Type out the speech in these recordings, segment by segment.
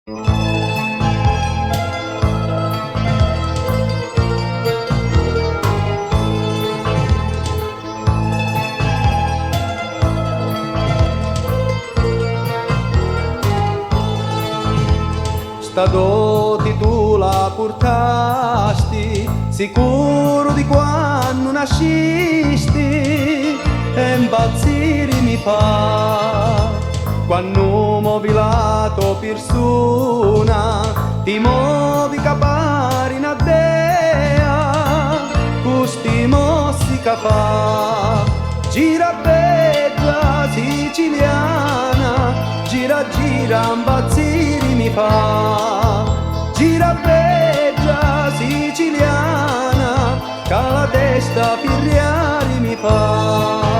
Sta doti tu la portasti, sicuro di quando nascisti, e impazzire mi fa. Quando muovi la tua persona, ti muovi capare in addea, custi mossi che fa. Gira bella siciliana, gira gira impazzire mi fa. Gira bella siciliana, che la testa firriare mi fa.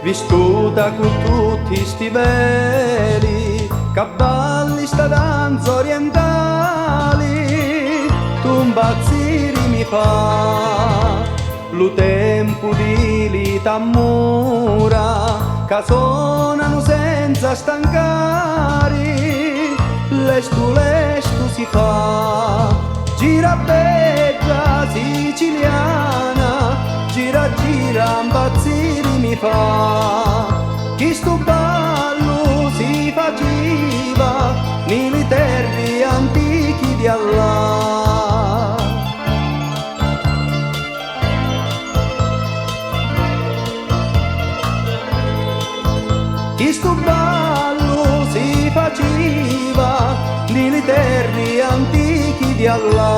Vissuta con tutti sti veli, cavalli sta danza orientali, tu impazzire mi fa. Lo tempo di l'itamura, che suonano senza stancare, lestu si fa. Gira bella siciliana, gira gira impazzire mi fa. Chi sto ballo si faceva nelle terre antichi di Allah. Chi sto ballo si faceva nelle terre antichi di Allah.